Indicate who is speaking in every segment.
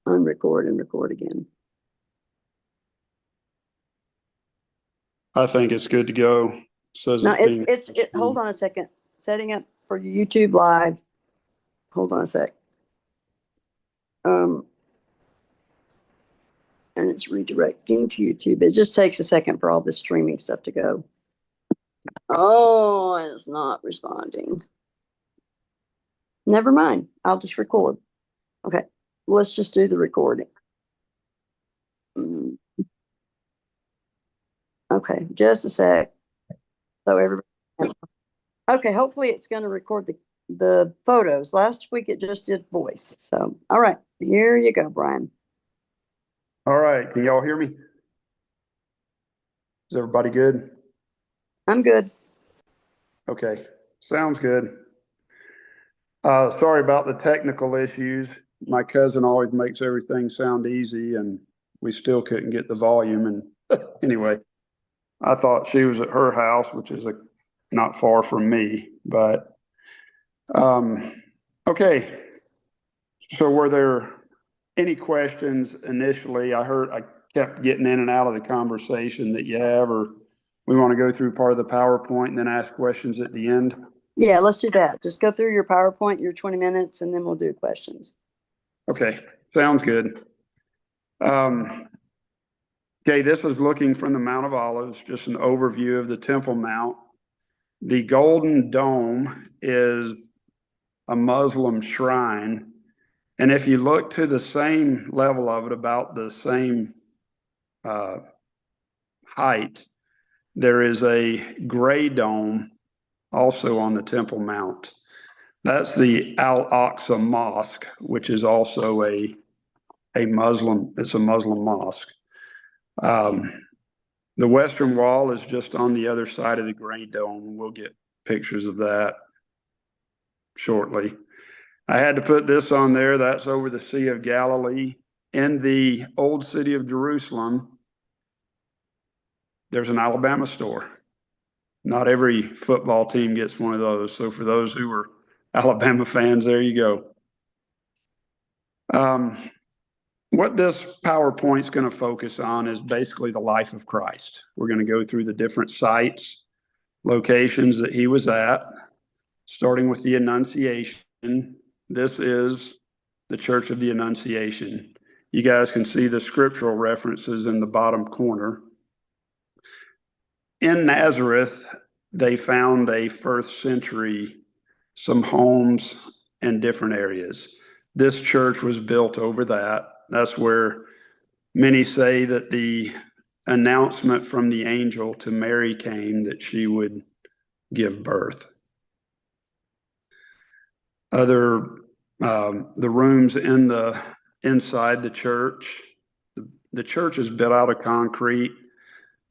Speaker 1: unrecord and record again.
Speaker 2: I think it's good to go. Says
Speaker 1: No,
Speaker 2: it's being.
Speaker 1: hold on a second. Setting up for YouTube live. Hold on a sec. And it's redirecting to YouTube. It just takes a second for all the streaming stuff to go. Oh, it's not responding. Never mind. I'll just record. Okay. Let's just do the recording. Okay, just a sec. So everybody. Okay, hopefully it's going to record the photos. Last week it just did voice. So, all right, here you go, Brian.
Speaker 2: All right, can y'all hear me? Is everybody good?
Speaker 1: I'm good.
Speaker 2: Okay, sounds good. Sorry about the technical issues. My cousin always makes everything sound easy, and we still couldn't get the volume. And anyway, I thought she was at her house, which is not far from me. But okay. So were there any questions initially? I kept getting in and out of the conversation that you have, or we want to go through part of the PowerPoint and then ask questions at the end.
Speaker 1: Yeah, let's do that. Just go through your PowerPoint, your 20 minutes, and then we'll do questions.
Speaker 2: Okay, sounds good. Okay, this is looking from the Mount of Olives, just an overview of the Temple Mount. The Golden Dome is a Muslim shrine. And if you look to the same level of it, about the same height, there is a gray dome also on the Temple Mount. That's the Al-Aqsa Mosque, which is also a Muslim, it's a Muslim mosque. The Western Wall is just on the other side of the gray dome. We'll get pictures of that shortly. I had to put this on there. That's over the Sea of Galilee. In the old city of Jerusalem, there's an Alabama store. Not every football team gets one of those. So for those who are Alabama fans, there you go. What this PowerPoint is going to focus on is basically the life of Christ. We're going to go through the different sites, locations that he was at, starting with the Annunciation. This is the Church of the Annunciation. You guys can see the scriptural references in the bottom corner. In Nazareth, they found a first century, some homes and different areas. This church was built over that. That's where many say that the announcement from the angel to Mary came that she would give birth. The rooms inside the church, the church is built out of concrete.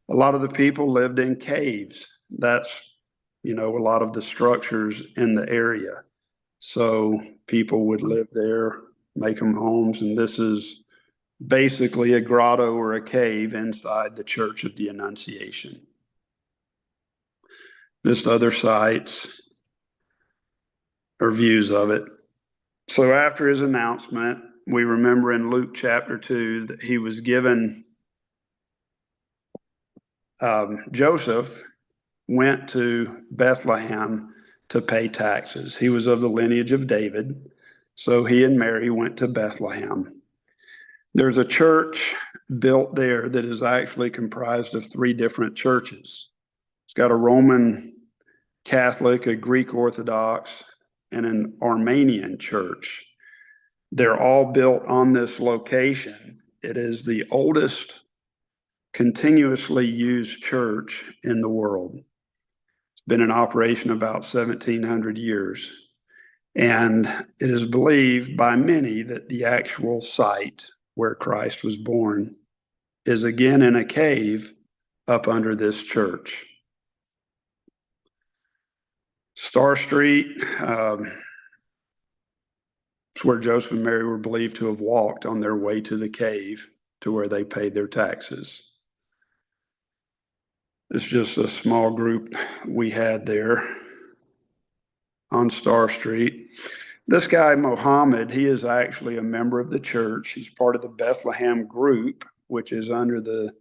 Speaker 2: A lot of the people lived in caves. That's, a lot of the structures in the area. So people would live there, make them homes, and this is basically a grotto or a cave inside the Church of the Annunciation. Just other sites or views of it. So after his announcement, we remember in Luke chapter 2 that he was given, Joseph went to Bethlehem to pay taxes. He was of the lineage of David, so he and Mary went to Bethlehem. There's a church built there that is actually comprised of 3 different churches. It's got a Roman Catholic, a Greek Orthodox, and an Armenian church. They're all built on this location. It is the oldest continuously used church in the world. It's been in operation about 1,700 years. And it is believed by many that the actual site where Christ was born is again in a cave up under this church. Star Street, it's where Joseph and Mary were believed to have walked on their way to the cave to where they paid their taxes. It's just a small group we had there on Star Street. This guy, Mohammed, he is actually a member of the church. He's part of the Bethlehem group, which is under the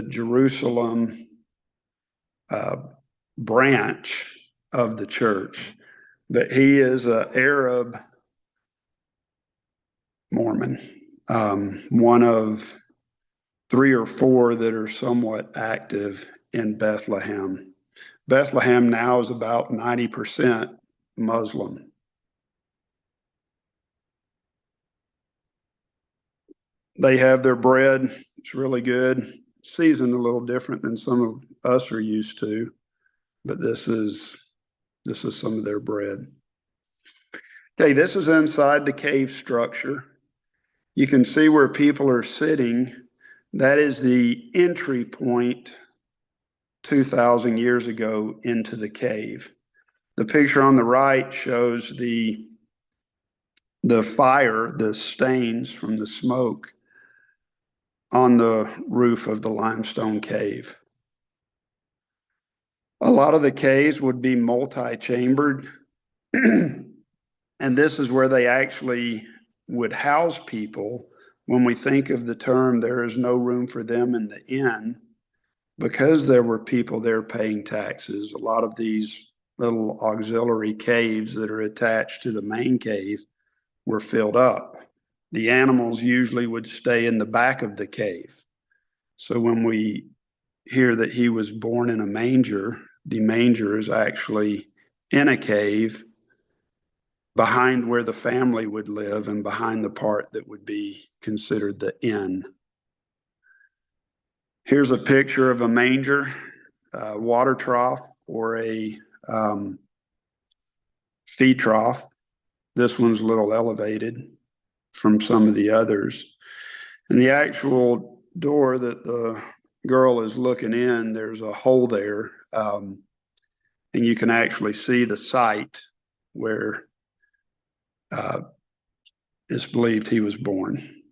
Speaker 2: Jerusalem branch of the church. But he is an Arab Mormon, one of 3 or 4 that are somewhat active in Bethlehem. Bethlehem now is about 90% Muslim. They have their bread. It's really good. Seasoned a little different than some of us are used to, but this is some of their bread. Okay, this is inside the cave structure. You can see where people are sitting. That is the entry point 2,000 years ago into the cave. The picture on the right shows the fire, the stains from the smoke on the roof of the limestone cave. A lot of the caves would be multi-chambered, and this is where they actually would house people. When we think of the term, there is no room for them in the inn, because there were people there paying taxes. A lot of these little auxiliary caves that are attached to the main cave were filled up. The animals usually would stay in the back of the cave. So when we hear that he was born in a manger, the manger is actually in a cave behind where the family would live and behind the part that would be considered the inn. Here's a picture of a manger, water trough, or a feed trough. This one's a little elevated from some of the others. And the actual door that the girl is looking in, there's a hole there, and you can actually see the site where it's believed he was born.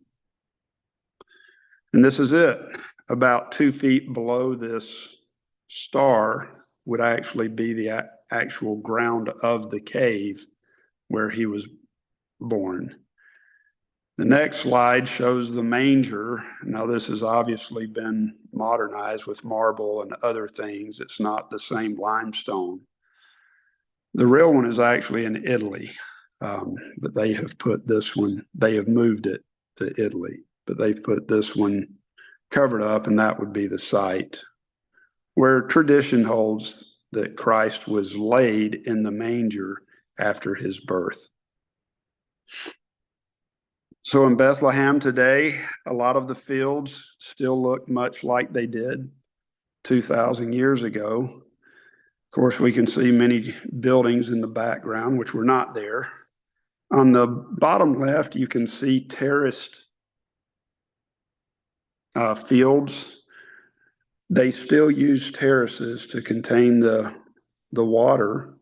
Speaker 2: And this is it. About 2 feet below this star would actually be the actual ground of the cave where he was born. The next slide shows the manger. Now, this has obviously been modernized with marble and other things. It's not the same limestone. The real one is actually in Italy, but they have put this one, they have moved it to Italy, but they've put this one covered up, and that would be the site where tradition holds that Christ was laid in the manger after his birth. So in Bethlehem today, a lot of the fields still look much like they did 2,000 years ago. Of course, we can see many buildings in the background, which were not there. On the bottom left, you can see terraced fields. They still use terraces to contain the water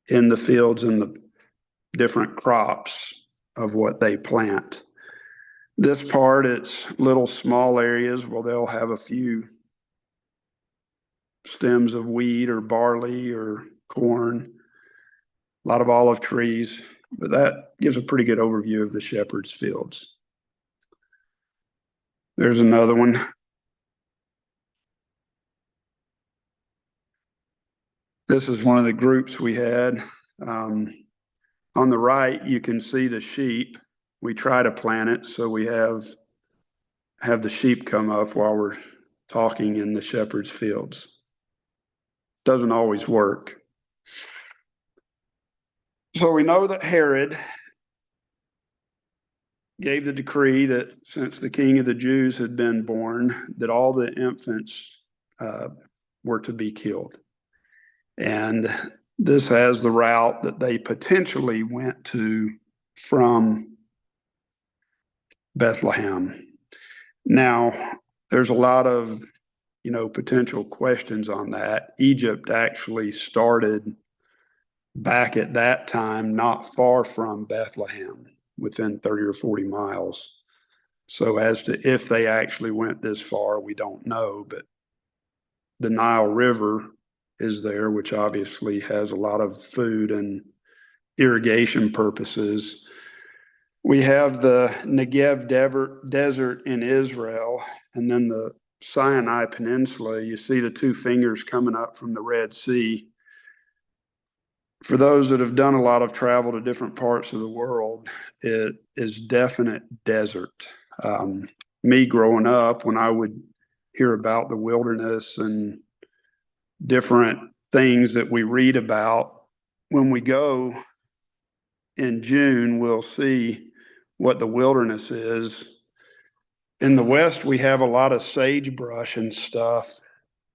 Speaker 2: in the fields and the different crops of what they plant. This part, it's little small areas where they'll have a few stems of wheat or barley or corn, a lot of olive trees, but that gives a pretty good overview of the shepherd's fields. There's another one. This is one of the groups we had. On the right, you can see the sheep. We try to plant it so we have the sheep come up while we're talking in the shepherd's fields. Doesn't always work. So we know that Herod gave the decree that since the king of the Jews had been born, that all the infants were to be killed. And this has the route that they potentially went to from Bethlehem. Now, there's a lot of, potential questions on that. Egypt actually started back at that time, not far from Bethlehem, within 30 or 40 miles. So as to if they actually went this far, we don't know, but the Nile River is there, which obviously has a lot of food and irrigation purposes. We have the Negev desert in Israel, and then the Sinai Peninsula. You see the two fingers coming up from the Red Sea. For those that have done a lot of travel to different parts of the world, it is definite desert. Me growing up, when I would hear about the wilderness and different things that we read about, when we go in June, we'll see what the wilderness is. In the West, we have a lot of sagebrush and stuff.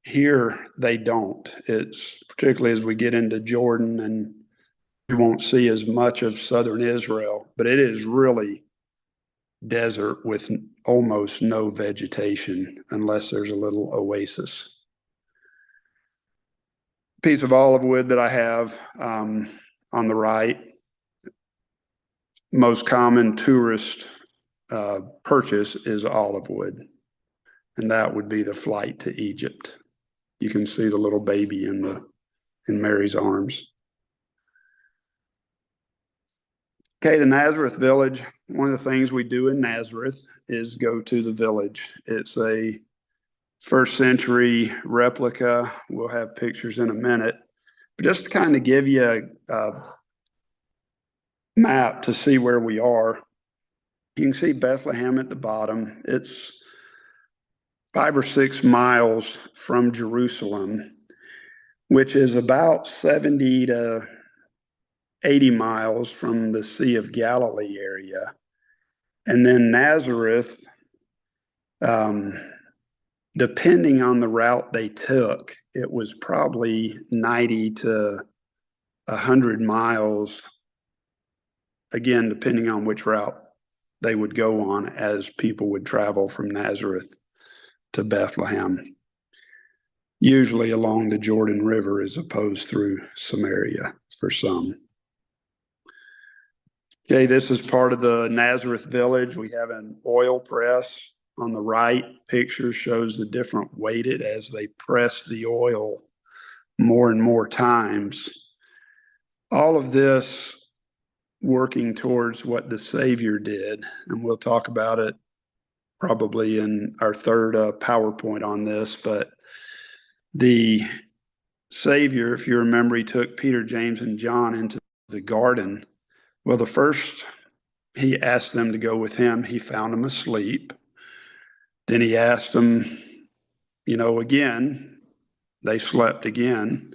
Speaker 2: Here, they don't. It's particularly as we get into Jordan, and we won't see as much of southern Israel, but it is really desert with almost no vegetation unless there's a little oasis. Piece of olive wood that I have on the right, most common tourist purchase is olive wood, and that would be the flight to Egypt. You can see the little baby in Mary's arms. Okay, the Nazareth village. One of the things we do in Nazareth is go to the village. It's a first century replica. We'll have pictures in a minute. But just to kind of give you a map to see where we are, you can see Bethlehem at the bottom. It's 5 or 6 miles from Jerusalem, which is about 70 to 80 miles from the Sea of Galilee area. And then Nazareth, depending on the route they took, it was probably 90 to 100 miles, again, depending on which route they would go on as people would travel from Nazareth to Bethlehem, usually along the Jordan River as opposed through Samaria for some. Okay, this is part of the Nazareth village. We have an oil press on the right. Picture shows the different weighted as they press the oil more and more times. All of this working towards what the Savior did, and we'll talk about it probably in our third PowerPoint on this, but the Savior, if you remember, he took Peter, James, and John into the garden. Well, the first he asked them to go with him, he found them asleep. Then he asked them, again, they slept again,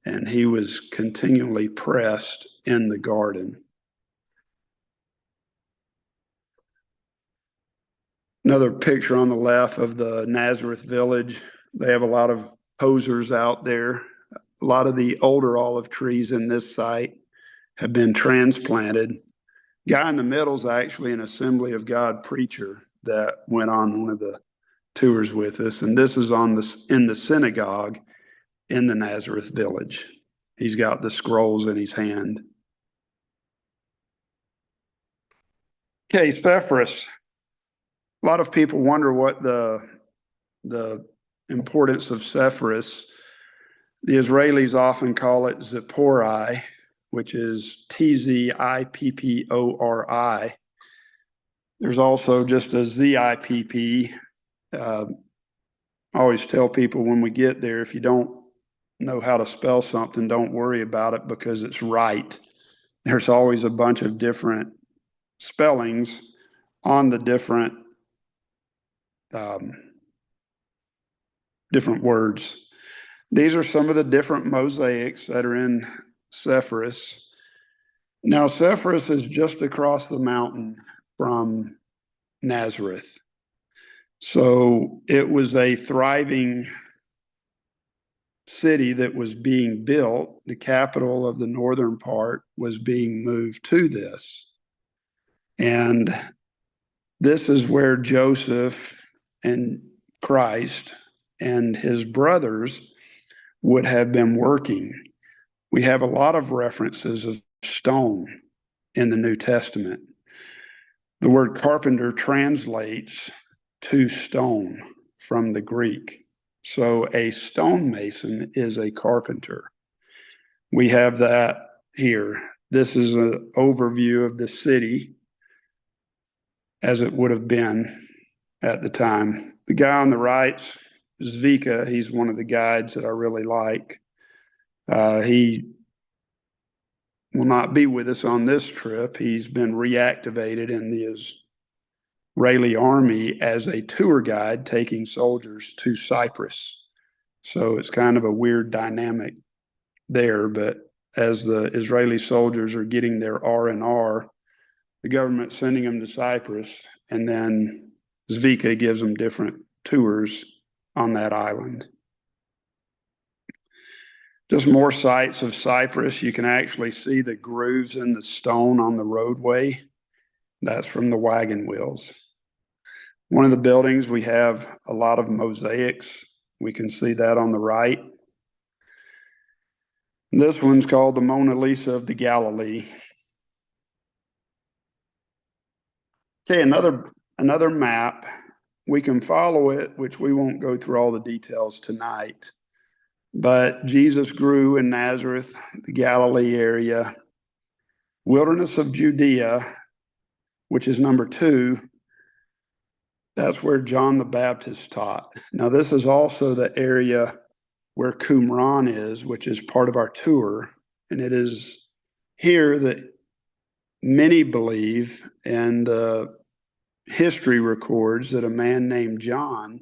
Speaker 2: and he was continually pressed in the garden. Another picture on the left of the Nazareth village. They have a lot of posers out there. A lot of the older olive trees in this site have been transplanted. Guy in the middle is actually an Assembly of God preacher that went on one of the tours with us, and this is in the synagogue in the Nazareth village. He's got the scrolls in his hand. Okay, Sepphoris. A lot of people wonder what the importance of Sepphoris. The Israelis often call it Zippori, which is Tzippori. There's also just a Zipp. I always tell people when we get there, if you don't know how to spell something, don't worry about it because it's right. There's always a bunch of different spellings on the different words. These are some of the different mosaics that are in Sepphoris. Now, Sepphoris is just across the mountain from Nazareth. So it was a thriving city that was being built. The capital of the northern part was being moved to this. And this is where Joseph and Christ and his brothers would have been working. We have a lot of references of stone in the New Testament. The word carpenter translates to stone from the Greek. So a stonemason is a carpenter. We have that here. this is an overview of the city as it would have been at the time. The guy on the right, Zvika, he's one of the guides that I really like. He will not be with us on this trip. He's been reactivated in the Israeli army as a tour guide taking soldiers to Cyprus. So it's kind of a weird dynamic there, but as the Israeli soldiers are getting their R&R, the government sending them to Cyprus, and then Zvika gives them different tours on that island. Just more sights of Cyprus. You can actually see the grooves in the stone on the roadway. That's from the wagon wheels. One of the buildings, we have a lot of mosaics. We can see that on the right. This one's called the Mona Lisa of the Galilee. Okay, another map. We can follow it, which we won't go through all the details tonight. But Jesus grew in Nazareth, the Galilee area. Wilderness of Judea, which is number 2, that's where John the Baptist taught. Now, this is also the area where Qumran is, which is part of our tour. And it is here that many believe, and history records, that a man named John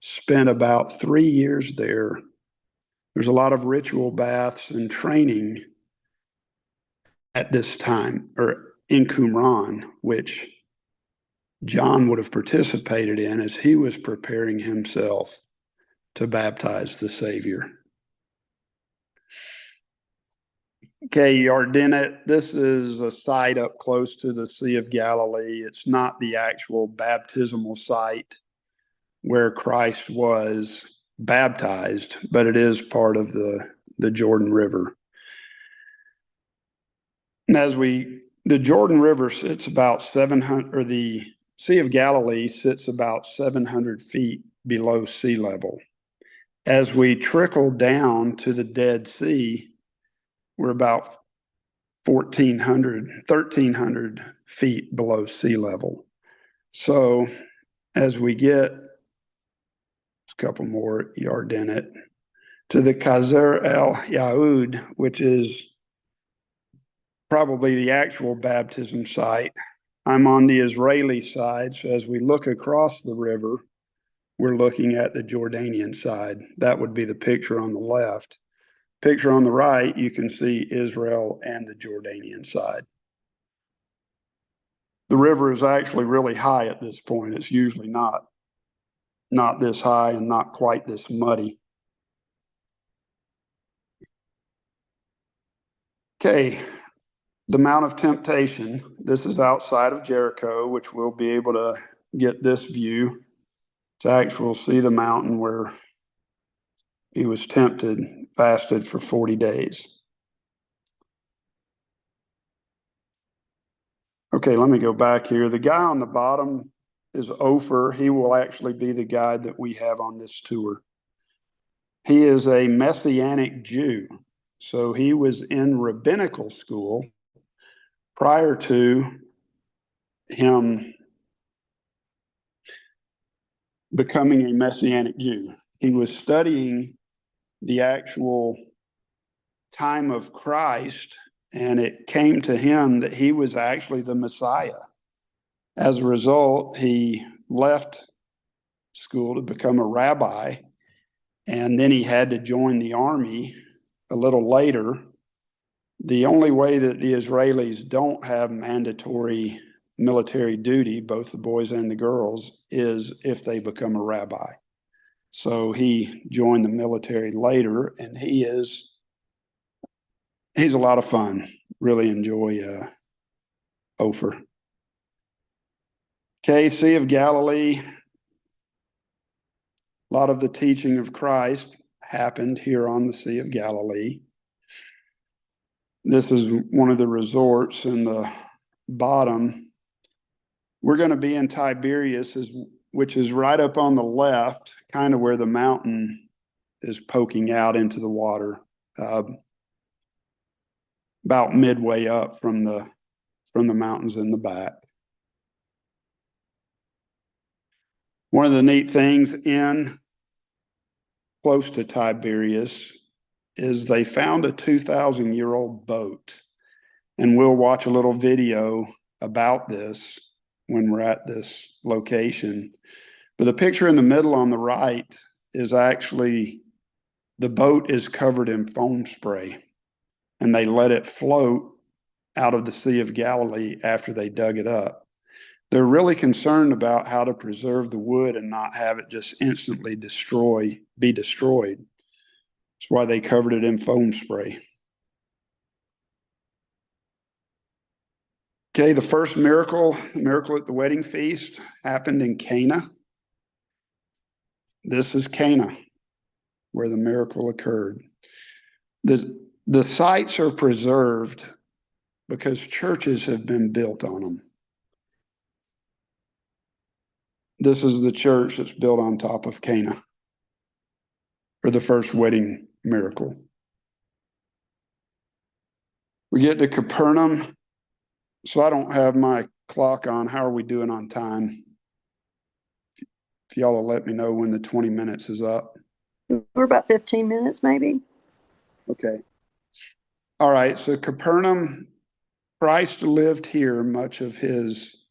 Speaker 2: spent about 3 years there. There's a lot of ritual baths and training at this time, or in Qumran, which John would have participated in as he was preparing himself to baptize the Savior. Okay, Yardenit, this is a site up close to the Sea of Galilee. It's not the actual baptismal site where Christ was baptized, but it is part of the Jordan River. And the Jordan River sits about 700, or the Sea of Galilee sits about 700 feet below sea level. As we trickle down to the Dead Sea, we're about 1,300 feet below sea level. So as we get a couple more Yardenit to the Kazer el Yahoud, which is probably the actual baptism site, I'm on the Israeli side. So as we look across the river, we're looking at the Jordanian side. That would be the picture on the left. Picture on the right, you can see Israel and the Jordanian side. The river is actually really high at this point. It's usually not this high and not quite this muddy. Okay, the Mount of Temptation. This is outside of Jericho, which we'll be able to get this view to actually see the mountain where he was tempted, fasted for 40 days. Okay, let me go back here. The guy on the bottom is Ofer. He will actually be the guide that we have on this tour. He is a Messianic Jew. So he was in rabbinical school prior to him becoming a Messianic Jew. He was studying the actual time of Christ, and it came to him that he was actually the Messiah. As a result, he left school to become a rabbi, and then he had to join the army a little later. The only way that the Israelis don't have mandatory military duty, both the boys and the girls, is if they become a rabbi. So he joined the military later, and he's a lot of fun. Really enjoy Ofer. Okay, Sea of Galilee. A lot of the teaching of Christ happened here on the Sea of Galilee. This is one of the resorts in the bottom. We're going to be in Tiberias, which is right up on the left, kind of where the mountain is poking out into the water. about midway up from the mountains in the back. One of the neat things in close to Tiberias is they found a 2,000-year-old boat. And we'll watch a little video about this when we're at this location. But the picture in the middle on the right is actually, the boat is covered in foam spray, and they let it float out of the Sea of Galilee after they dug it up. They're really concerned about how to preserve the wood and not have it just instantly be destroyed. That's why they covered it in foam spray. Okay, the first miracle, the miracle at the wedding feast, happened in Cana. This is Cana, where the miracle occurred. The sites are preserved because churches have been built on them. This is the church that's built on top of Cana for the first wedding miracle. We get to Capernaum. So I don't have my clock on. How are we doing on time? If y'all will let me know when the 20 minutes is up.
Speaker 1: We're about 15 minutes, maybe.
Speaker 2: Okay. All right. So Capernaum, Christ lived here much of his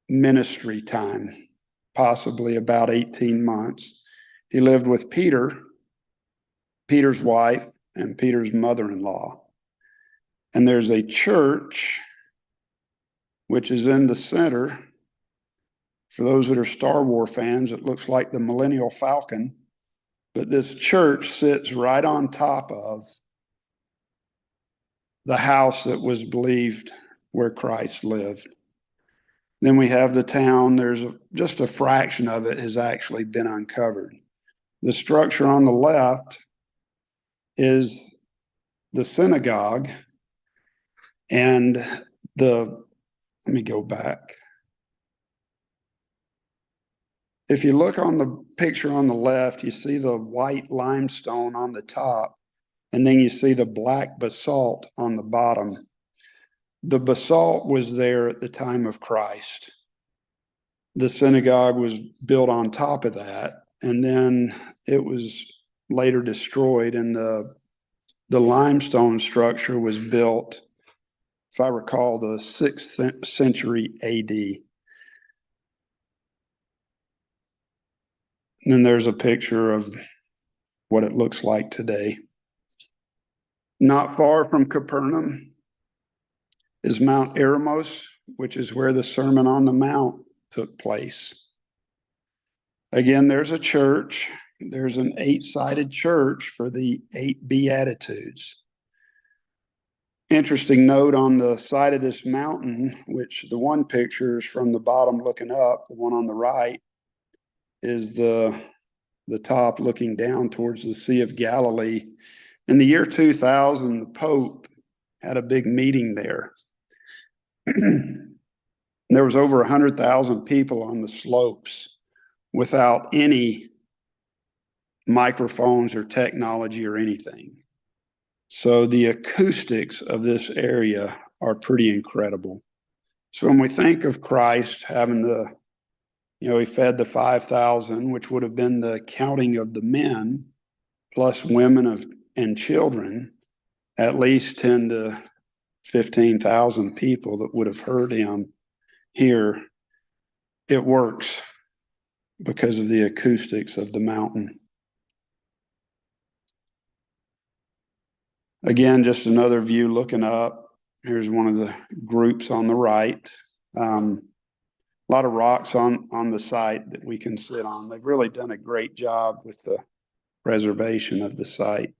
Speaker 2: ministry time, possibly about 18 months. He lived with Peter, Peter's wife, and Peter's mother-in-law. And there's a church which is in the center. For those that are Star Wars fans, it looks like the Millennial Falcon, but this church sits right on top of the house that was believed where Christ lived. Then we have the town. There's just a fraction of it has actually been uncovered. The structure on the left is the synagogue, and let me go back. If you look on the picture on the left, you see the white limestone on the top, and then you see the black basalt on the bottom. The basalt was there at the time of Christ. The synagogue was built on top of that, and then it was later destroyed, and the limestone structure was built, if I recall, the 6th century AD. And then there's a picture of what it looks like today. Not far from Capernaum is Mount Eremos, which is where the Sermon on the Mount took place. Again, there's a church. There's an 8-sided church for the 8 Beatitudes. Interesting note on the side of this mountain, which the one picture is from the bottom looking up, the one on the right is the top looking down towards the Sea of Galilee. In the year 2000, the Pope had a big meeting there. There was over 100,000 people on the slopes without any microphones or technology or anything. So the acoustics of this area are pretty incredible. So when we think of Christ having he fed the 5,000, which would have been the counting of the men, plus women and children, at least 10 to 15,000 people that would have heard him here. It works because of the acoustics of the mountain. Again, just another view looking up. Here's one of the groups on the right. A lot of rocks on the site that we can sit on. They've really done a great job with the preservation of the site.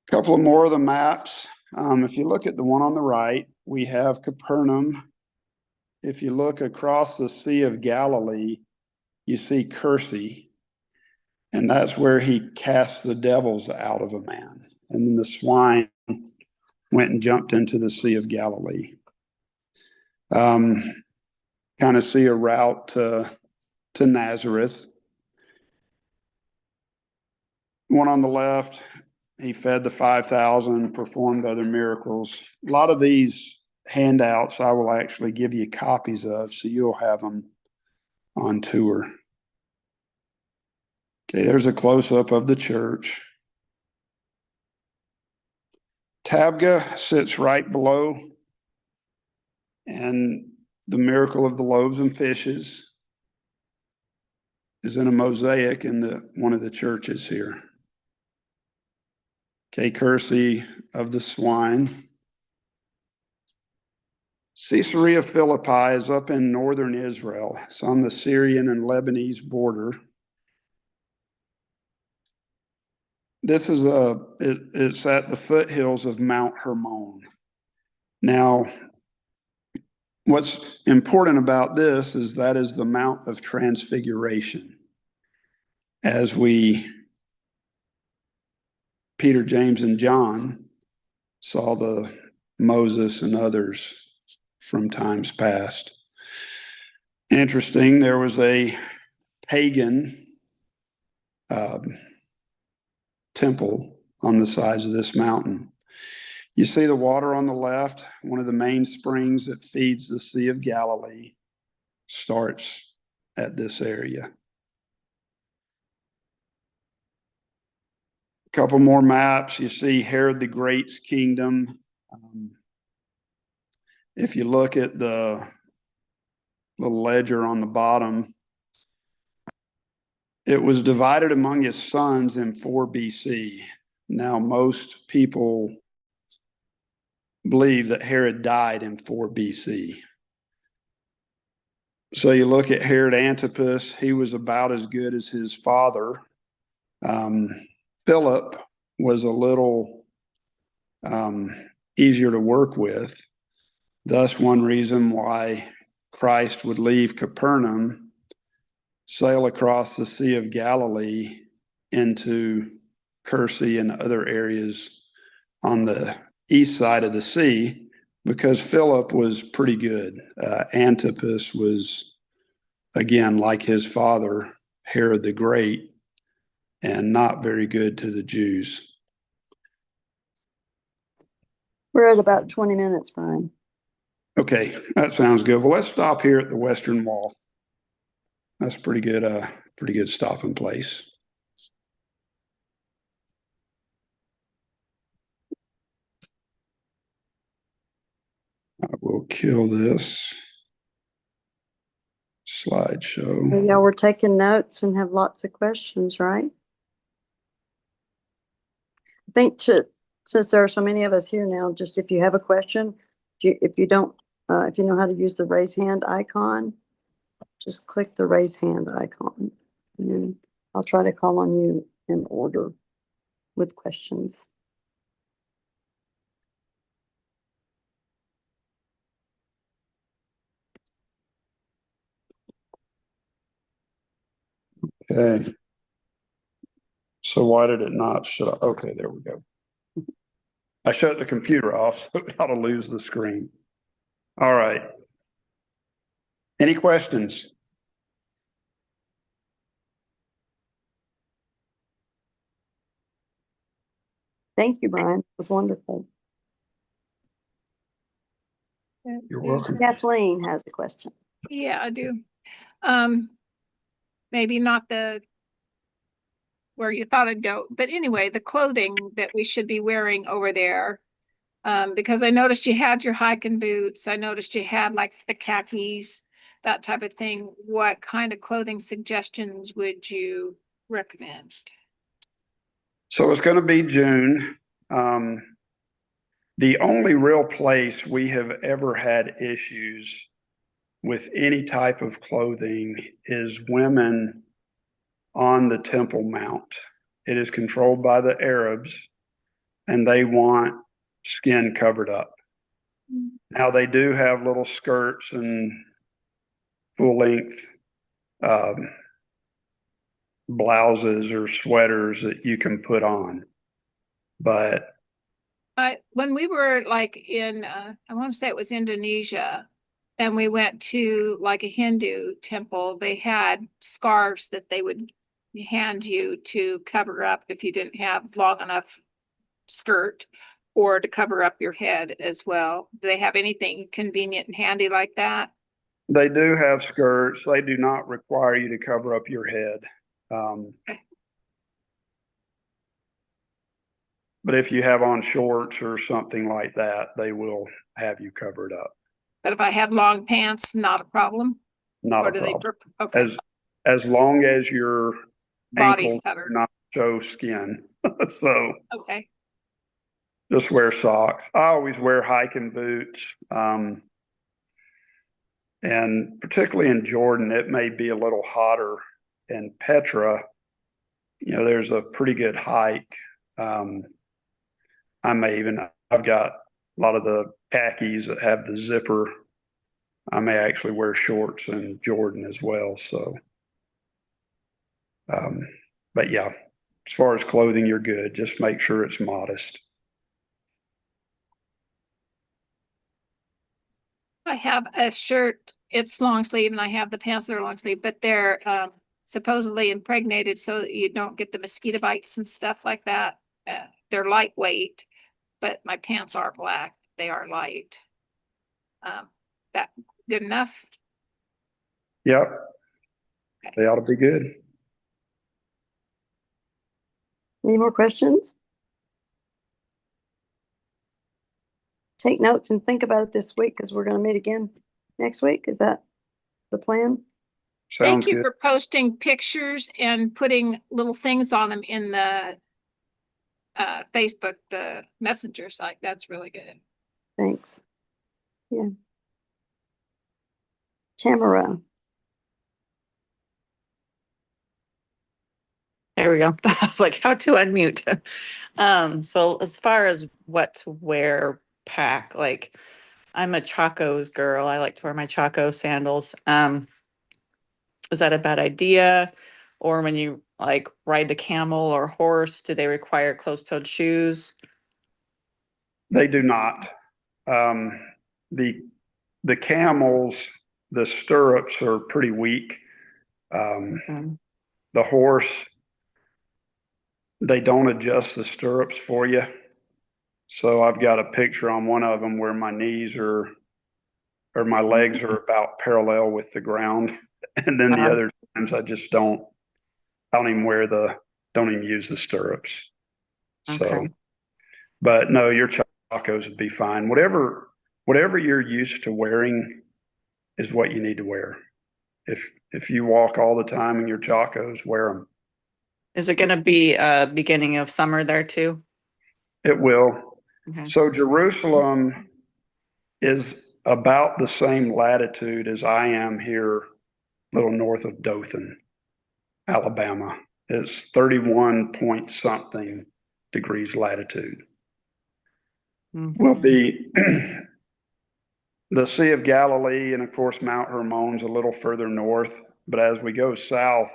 Speaker 2: A couple of more of the maps. If you look at the one on the right, we have Capernaum. If you look across the Sea of Galilee, you see Cursey, and that's where he cast the devils out of a man. And then the swine went and jumped into the Sea of Galilee. Kind of see a route to Nazareth. One on the left, He fed the 5,000, performed other miracles. A lot of these handouts I will actually give you copies of, so you'll have them on tour. Okay, there's a close-up of the church. Tabgha sits right below, and the miracle of the loaves and fishes is in a mosaic in one of the churches here. Okay, Cursi of the swine. Caesarea Philippi is up in northern Israel. It's on the Syrian and Lebanese border. This is it's at the foothills of Mount Hermon. Now, what's important about this is that is the Mount of Transfiguration. As Peter, James, and John saw the Moses and others from times past. Interesting, there was a pagan temple on the sides of this mountain. You see the water on the left, one of the main springs that feeds the Sea of Galilee starts at this area. A couple more maps, you see Herod the Great's kingdom. If you look at the little ledger on the bottom, it was divided among his sons in 4 BC. Now, most people believe that Herod died in 4 BC. So you look at Herod Antipas, he was about as good as his father. Philip was a little easier to work with. Thus, one reason why Christ would leave Capernaum, sail across the Sea of Galilee into Cursi and other areas on the east side of the sea, because Philip was pretty good. Antipas was, again, like his father, Herod the Great, and not very good to the Jews.
Speaker 1: We're at about 20 minutes, Brian.
Speaker 2: Okay, that sounds good. Well, let's stop here at the Western Wall. That's pretty good stopping place. I will kill this slideshow.
Speaker 1: Yeah, we're taking notes and have lots of questions, right? I think since there are so many of us here now, just if you have a question, if you know how to use the raise hand icon, just click the raise hand icon, and then I'll try to call on you in order with questions.
Speaker 2: Okay. So why did it not shut off? Okay, there we go. I shut the computer off, so it ought to lose the screen. All right. Any questions?
Speaker 1: Thank you, Brian. It was wonderful.
Speaker 2: You're welcome.
Speaker 1: Kathleen has a question.
Speaker 3: Yeah, I do. Maybe not where you thought I'd go, but anyway, the clothing that we should be wearing over there. Because I noticed you had your hiking boots. I noticed you had like the khakis, that type of thing. What kind of clothing suggestions would you recommend?
Speaker 2: So it's going to be June. The only real place we have ever had issues with any type of clothing is women on the Temple Mount. It is controlled by the Arabs, and they want skin covered up. Now, they do have little skirts and full-length blouses or sweaters that you can put on, but
Speaker 3: when we were like in, I want to say it was Indonesia, and we went to like a Hindu temple, they had scarves that they would hand you to cover up if you didn't have long enough skirt or to cover up your head as well. Do they have anything convenient and handy like that?
Speaker 2: They do have skirts. They do not require you to cover up your head.
Speaker 3: Okay.
Speaker 2: But if you have on shorts or something like that, they will have you covered up.
Speaker 3: But if I had long pants, not a problem?
Speaker 2: Not
Speaker 3: Or
Speaker 2: a
Speaker 3: do they,
Speaker 2: problem.
Speaker 3: okay,
Speaker 2: As long as your
Speaker 3: body's
Speaker 2: ankles do
Speaker 3: covered,
Speaker 2: not show skin. So
Speaker 3: okay.
Speaker 2: just wear socks. I always wear hiking boots. And particularly in Jordan, it may be a little hotter. In Petra, you know, there's a pretty good hike. I've got a lot of the khakis that have the zipper. I may actually wear shorts in Jordan as well. So, but yeah, as far as clothing, you're good. Just make sure it's modest.
Speaker 3: I have a shirt, it's long sleeve, and I have the pants that are long sleeve, but they're supposedly impregnated so that you don't get the mosquito bites and stuff like that. They're lightweight, but my pants are black. They are light. That good enough?
Speaker 2: Yep.
Speaker 3: Okay.
Speaker 2: They ought to be good.
Speaker 1: Any more questions? Take notes and think about it this week because we're going to meet again next week. Is that the plan?
Speaker 2: Sounds
Speaker 3: Thank you
Speaker 2: good.
Speaker 3: for posting pictures and putting little things on them in the Facebook, the messenger site. That's really good.
Speaker 1: Thanks. Yeah. Tamara.
Speaker 4: There we go. I was like, how to unmute. So as far as what to wear, pack, like I'm a Chacos girl. I like to wear my Chaco sandals. Is that a bad idea? Or when you like ride the camel or horse, do they require closed-toed shoes?
Speaker 2: They do not. Um, the camels, the stirrups are pretty weak.
Speaker 4: Um,
Speaker 2: The horse, they don't adjust the stirrups for you. So I've got a picture on one of them where my knees are, or my legs are about parallel with the ground. And then the other times I just don't don't even use the stirrups. So,
Speaker 4: Okay.
Speaker 2: but no, your Chacos would be fine. Whatever you're used to wearing is what you need to wear. If you walk all the time in your Chacos, wear them.
Speaker 4: Is it gonna be beginning of summer there too?
Speaker 2: It will.
Speaker 4: Okay.
Speaker 2: So Jerusalem is about the same latitude as I am here, a little north of Dothan, Alabama. It's 31 point something degrees latitude. Will
Speaker 4: Mhm.
Speaker 2: be the Sea of Galilee and of course Mount Hermon's a little further north, but as we go south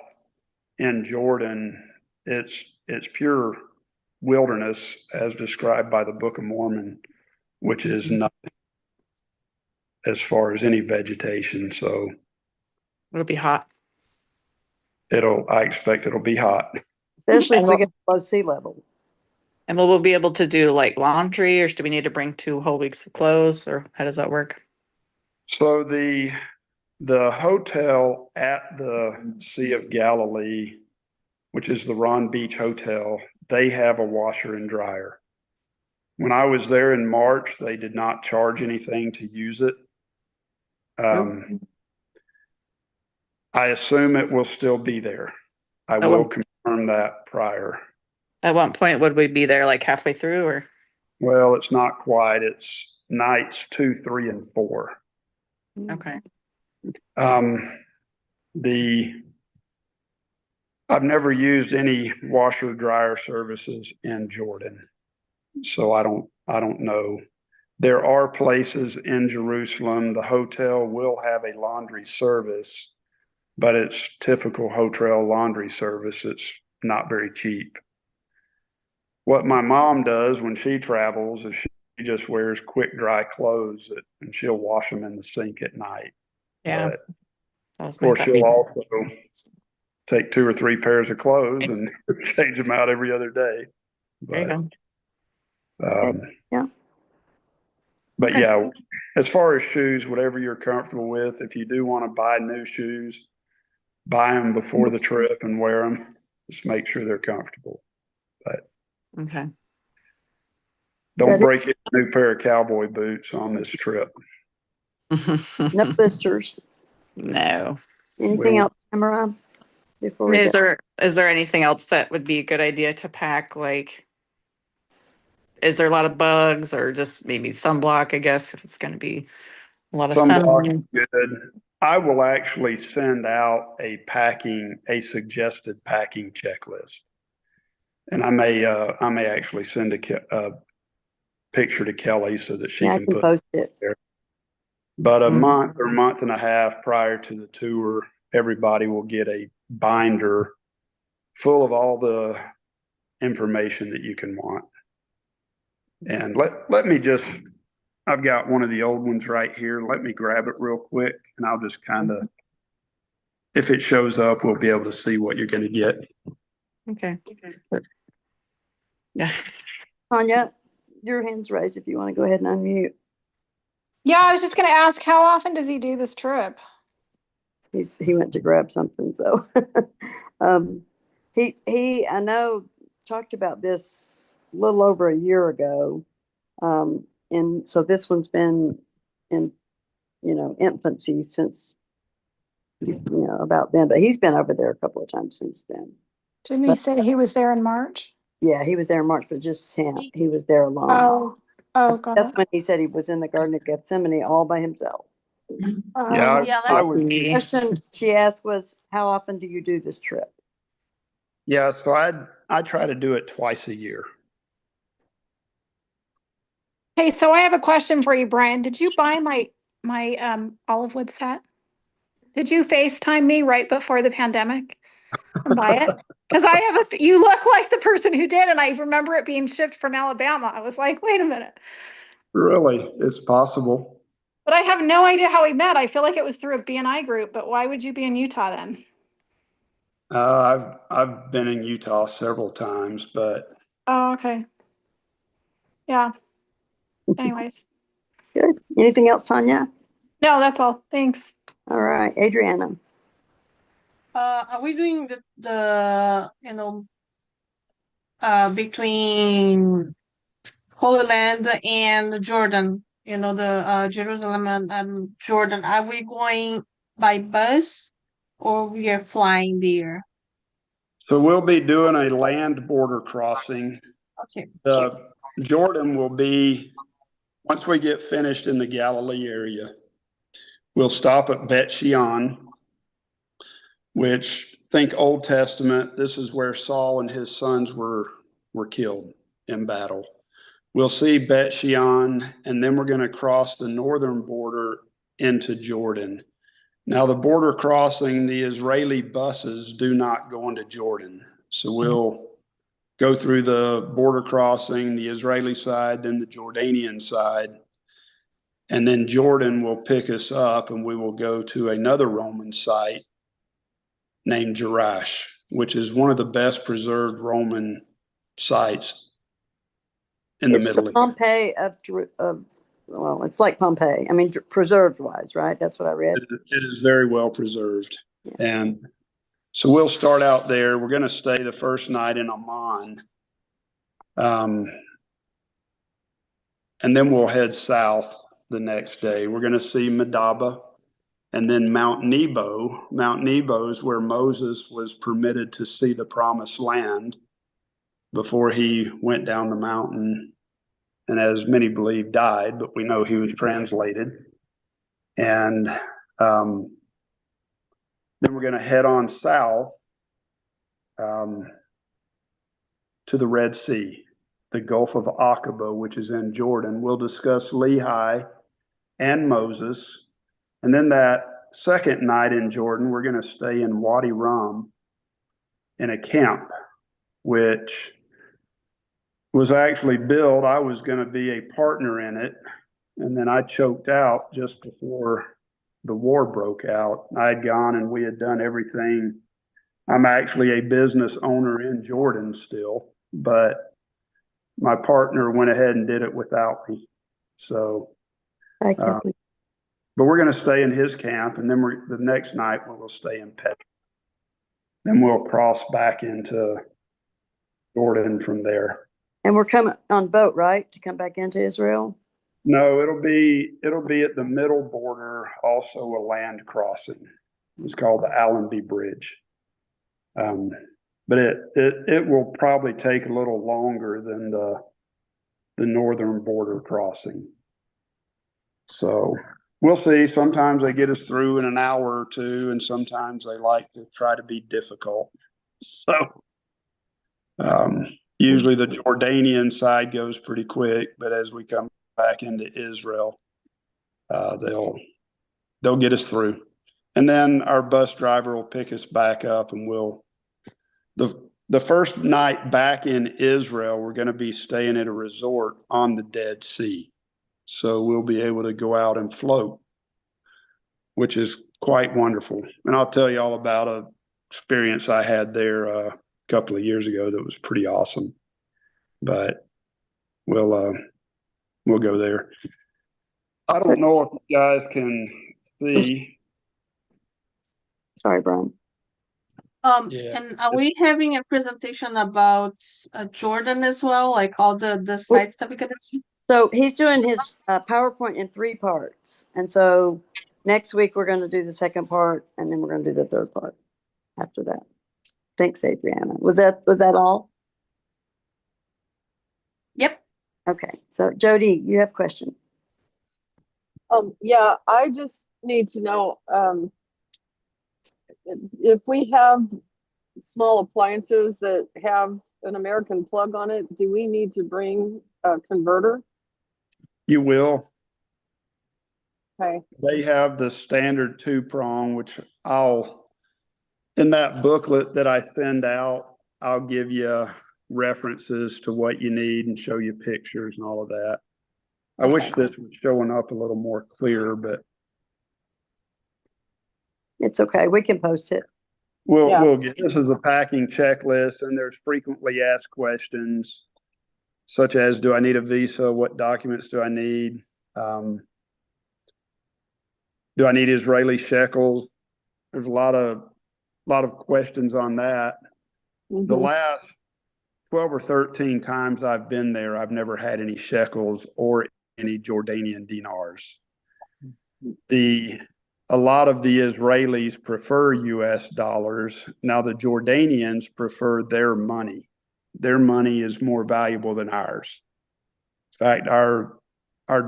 Speaker 2: in Jordan, it's pure wilderness as described by the Book of Mormon, which is nothing as far as any vegetation. So
Speaker 4: It'll be hot.
Speaker 2: I expect it'll be hot.
Speaker 1: Especially if
Speaker 4: And
Speaker 1: we
Speaker 4: what-
Speaker 1: get below sea level.
Speaker 4: And will we be able to do like laundry, or do we need to bring 2 whole weeks of clothes, or how does that work?
Speaker 2: So the hotel at the Sea of Galilee, which is the Ron Beach Hotel, they have a washer and dryer. When I was there in March, they did not charge anything to use it. I assume it will still be there. I
Speaker 4: Oh,
Speaker 2: will
Speaker 4: well.
Speaker 2: confirm that prior.
Speaker 4: At what point would we be there, like halfway through, or?
Speaker 2: Well, it's not quite. It's nights 2, 3, and 4.
Speaker 4: Okay.
Speaker 2: Um, I've never used any washer dryer services in Jordan, so I don't know. There are places in Jerusalem. The hotel will have a laundry service, but it's typical hotel laundry service. It's not very cheap. What my mom does when she travels is she just wears quick dry clothes and she'll wash them in the sink at night.
Speaker 4: Yeah.
Speaker 2: But
Speaker 4: That was
Speaker 2: of course,
Speaker 4: my
Speaker 2: she'll
Speaker 4: thought.
Speaker 2: also take 2 or 3 pairs of clothes and change them out every other day.
Speaker 4: There you
Speaker 2: But
Speaker 4: go.
Speaker 1: Yeah.
Speaker 2: But
Speaker 3: Okay.
Speaker 2: yeah, as far as shoes, whatever you're comfortable with, if you do want to buy new shoes, buy them before the trip and wear them. Just make sure they're comfortable. But
Speaker 4: Okay.
Speaker 2: don't
Speaker 1: Ready?
Speaker 2: break a new pair of cowboy boots on this trip.
Speaker 1: No blisters.
Speaker 4: No.
Speaker 1: Anything
Speaker 2: Well-
Speaker 1: else, Tamara? Before we
Speaker 4: Is
Speaker 1: go?
Speaker 4: there anything else that would be a good idea to pack? Like, is there a lot of bugs or just maybe sunblock, I guess, if it's going to be a lot of
Speaker 2: Sunblock
Speaker 4: sun?
Speaker 2: is good. I will actually send out a suggested packing checklist. And I may actually send a picture to Kelly so that she
Speaker 1: Yeah, I
Speaker 2: can
Speaker 1: can
Speaker 2: put
Speaker 1: post it.
Speaker 2: there. But a
Speaker 4: Mhm.
Speaker 2: month or month and a half prior to the tour, everybody will get a binder full of all the information that you can want. And let me just, I've got one of the old ones right here. Let me grab it real quick and I'll just kind of, if it shows up, we'll be able to see what you're going to get.
Speaker 4: Okay. Yeah.
Speaker 1: Tanya, your hand's raised if you want to go ahead and unmute.
Speaker 5: Yeah, I was just gonna ask, how often does he do this trip?
Speaker 1: He went to grab something, so I know talked about this a little over a year ago. And so this one's been in, infancy since, about then, but he's been over there a couple of times since then.
Speaker 5: Didn't he say he was there in March?
Speaker 1: Yeah, he was there in March, but just him. He was there alone.
Speaker 5: Got
Speaker 1: That's
Speaker 5: it.
Speaker 1: when he said he was in the Garden of Gethsemane all by himself.
Speaker 2: Yeah,
Speaker 6: Yeah,
Speaker 2: I
Speaker 6: let's
Speaker 2: was,
Speaker 1: The question she asked was, how often do you do this trip?
Speaker 2: yeah, so I try to do it twice a year.
Speaker 5: Hey, so I have a question for you, Brian. Did you buy my olive wood set? Did you FaceTime me right before the pandemic and buy it? Because I have you look like the person who did, and I remember it being shipped from Alabama. I was like, wait a minute.
Speaker 2: Really, it's possible.
Speaker 5: But I have no idea how we met. I feel like it was through a BNI group, but why would you be in Utah then?
Speaker 2: I've been in Utah several times, but
Speaker 5: Oh, okay. Yeah. Anyways.
Speaker 1: Good. Anything else, Tanya?
Speaker 5: No, that's all. Thanks.
Speaker 1: All right, Adriana.
Speaker 6: are we doing the between Holy Land and Jordan, the Jerusalem and Jordan, are we going by bus or we are flying there?
Speaker 2: so we'll be doing a land border crossing.
Speaker 6: Okay.
Speaker 2: Jordan will be, once we get finished in the Galilee area, we'll stop at Bet Shean, which, think Old Testament, this is where Saul and his sons were killed in battle. We'll see Bet Shean, and then we're going to cross the northern border into Jordan. Now, the border crossing, the Israeli buses do not go into Jordan. So we'll go through the border crossing, the Israeli side, then the Jordanian side. And then Jordan will pick us up and we will go to another Roman site named Jerash, which is one of the best preserved Roman sites in the
Speaker 1: It's
Speaker 2: Middle
Speaker 1: the
Speaker 2: East.
Speaker 1: Pompeii well, it's like Pompeii. I mean, preserved wise, right? That's what I read.
Speaker 2: It is very well preserved.
Speaker 1: Yeah.
Speaker 2: And so we'll start out there. We're going to stay the first night in Amman. And then we'll head south the next day. We're going to see Medaba and then Mount Nebo. Mount Nebo is where Moses was permitted to see the promised land before he went down the mountain. And as many believe, died, but we know he was translated. And then we're going to head on south to the Red Sea, the Gulf of Aqaba, which is in Jordan. We'll discuss Lehi and Moses. And then that second night in Jordan, we're going to stay in Wadi Rum in a camp, which was actually built. I was going to be a partner in it. And then I choked out just before the war broke out. I had gone and we had done everything. I'm actually a business owner in Jordan still, but my partner went ahead and did it without me. So,
Speaker 1: Hi, Kathleen.
Speaker 2: but we're going to stay in his camp, and then the next night we'll stay in Petra. Then we'll cross back into Jordan from there.
Speaker 1: And we're coming on boat, right, to come back into Israel?
Speaker 2: No, it'll be at the middle border, also a land crossing. It's called the Allenby Bridge. But it will probably take a little longer than the northern border crossing. So we'll see. Sometimes they get us through in an hour or two, and sometimes they like to try to be difficult. So usually the Jordanian side goes pretty quick, but as we come back into Israel, they'll get us through. And then our bus driver will pick us back up, and the first night back in Israel, we're going to be staying at a resort on the Dead Sea. So we'll be able to go out and float, which is quite wonderful. And I'll tell you all about an experience I had there a couple of years ago that was pretty awesome. But we'll go there. I don't know if you guys can see.
Speaker 1: Sorry, Brian.
Speaker 2: Yeah.
Speaker 6: And are we having a presentation about Jordan as well, like all the sites that we're gonna see?
Speaker 1: So he's doing his PowerPoint in 3 parts. And so next week we're going to do the second part, and then we're going to do the third part after that. Thanks, Adriana. Was that all?
Speaker 6: Yep.
Speaker 1: Okay. So Jody, you have a question.
Speaker 7: Yeah, I just need to know, if we have small appliances that have an American plug on it, do we need to bring a converter?
Speaker 2: You will.
Speaker 7: Okay.
Speaker 2: They have the standard 2-prong, which in that booklet that I send out, I'll give you references to what you need and show you pictures and all of that. I wish this was showing up a little more clear, but
Speaker 1: It's okay. We can post it.
Speaker 2: we'll get, this is a packing checklist, and there's frequently asked questions such as, do I need a visa? What documents do I need? Do I need Israeli shekels? There's a lot of questions on that.
Speaker 7: Mhm.
Speaker 2: The last 12 or 13 times I've been there, I've never had any shekels or any Jordanian dinars. A lot of the Israelis prefer US dollars. Now the Jordanians prefer their money. Their money is more valuable than ours. In fact, our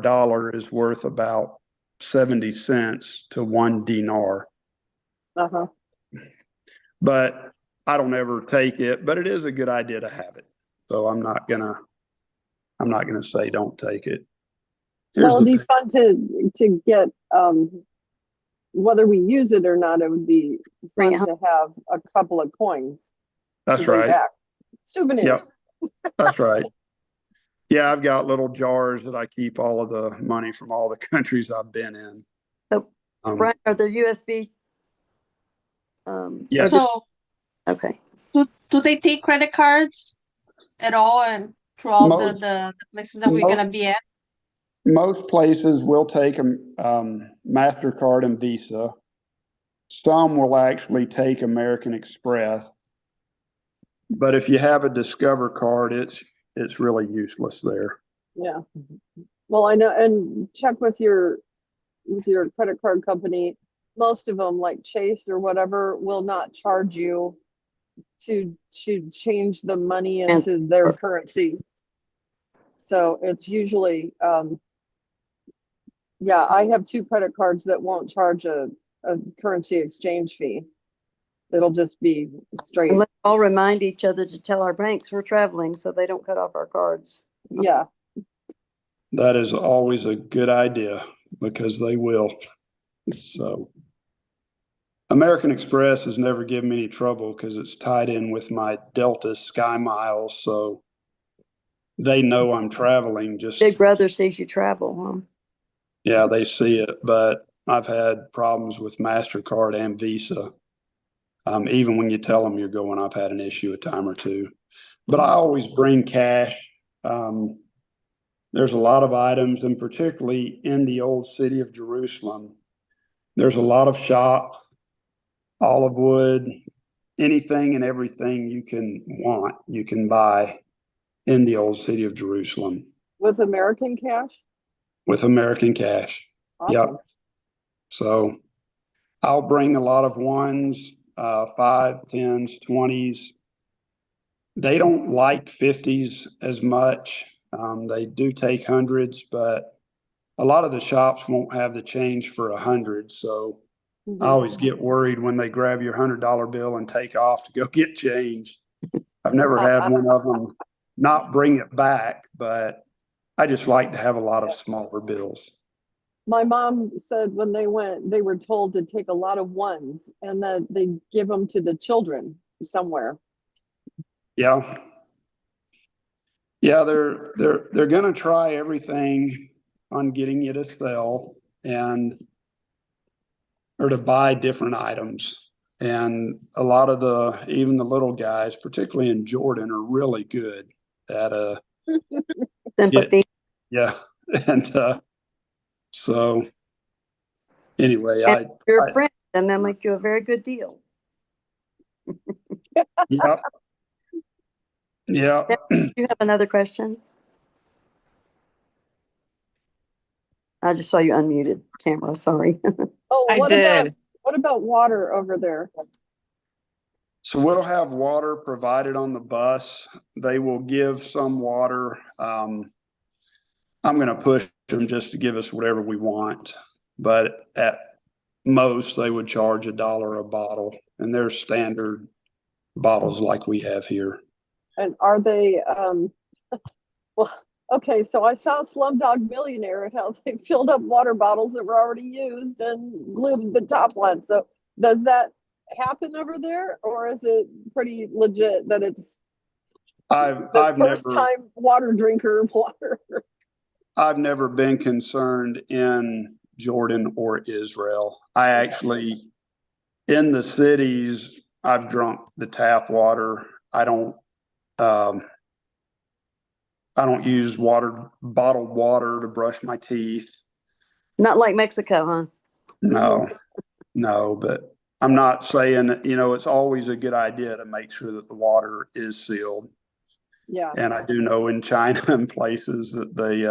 Speaker 2: dollar is worth about 70 cents to 1 dinar.
Speaker 7: Uh-huh.
Speaker 2: But I don't ever take it, but it is a good idea to have it. So I'm not gonna say don't take it.
Speaker 7: Well, it'd be fun to get, whether we use it or not, it would be fun to have a couple of coins.
Speaker 2: That's
Speaker 7: to bring
Speaker 2: right.
Speaker 7: back. Souvenirs.
Speaker 2: Yep. That's right. Yeah, I've got little jars that I keep all of the money from all the countries I've been in.
Speaker 1: So, Brian, are there USB?
Speaker 2: Yes.
Speaker 6: So
Speaker 1: Okay.
Speaker 6: do they take credit cards at all and throughout the places that we're gonna be at?
Speaker 2: Most places will take a MasterCard and Visa. Some will actually take American Express. But if you have a Discover card, it's really useless there.
Speaker 7: Yeah. Well, I know, and check with your credit card company. Most of them, like Chase or whatever, will not charge you to change the money into their currency. So it's usually, yeah, I have 2 credit cards that won't charge a currency exchange fee. It'll just be straight.
Speaker 1: And let's all remind each other to tell our banks we're traveling so they don't cut off our cards.
Speaker 7: Yeah.
Speaker 2: That is always a good idea because they will. So American Express has never given me any trouble because it's tied in with my Delta Sky Miles. So they know I'm traveling. Just
Speaker 1: Big Brother sees you travel, huh?
Speaker 2: Yeah, they see it, but I've had problems with MasterCard and Visa. Even when you tell them you're going, I've had an issue a time or two. But I always bring cash There's a lot of items, and particularly in the old city of Jerusalem, there's a lot of shop, olive wood, anything and everything you can want, you can buy in the old city of Jerusalem
Speaker 7: With American cash?
Speaker 2: with American cash. Yep.
Speaker 7: Awesome.
Speaker 2: So I'll bring a lot of ones, 5, 10s, 20s. They don't like 50s as much. They do take hundreds, but a lot of the shops won't have the change for 100. So I always get worried when they grab your $100 bill and take off to go get change. I've never had one of them not bring it back, but I just like to have a lot of smaller bills.
Speaker 7: My mom said when they went, they were told to take a lot of ones and that they give them to the children somewhere.
Speaker 2: Yeah. Yeah, they're gonna try everything on getting you to sell or to buy different items. And a lot of even the little guys, particularly in Jordan, are really good at
Speaker 1: Sympathy.
Speaker 2: yeah. And so anyway,
Speaker 1: And if you're a
Speaker 2: I
Speaker 1: friend, then they'll make you a very good deal.
Speaker 2: yeah. Yeah.
Speaker 1: Do you have another question? I just saw you unmuted, Tamara. Sorry.
Speaker 7: Oh,
Speaker 4: I did.
Speaker 7: what about water over there?
Speaker 2: So we'll have water provided on the bus. They will give some water. I'm going to push them just to give us whatever we want, but at most they would charge $1 a bottle, and they're standard bottles like we have here.
Speaker 7: And are they, well, okay, so I saw Slumdog Millionaire and how they filled up water bottles that were already used and glued the top one. So does that happen over there, or is it pretty legit that it's
Speaker 2: I've
Speaker 7: first
Speaker 2: never
Speaker 7: time water drinker water?
Speaker 2: I've never been concerned in Jordan or Israel. I actually, in the cities, I've drunk the tap water. I don't use bottled water to brush my teeth.
Speaker 1: Not like Mexico, huh?
Speaker 2: No, but I'm not saying, it's always a good idea to make sure that the water is sealed.
Speaker 7: Yeah.
Speaker 2: And I do know in China and places that they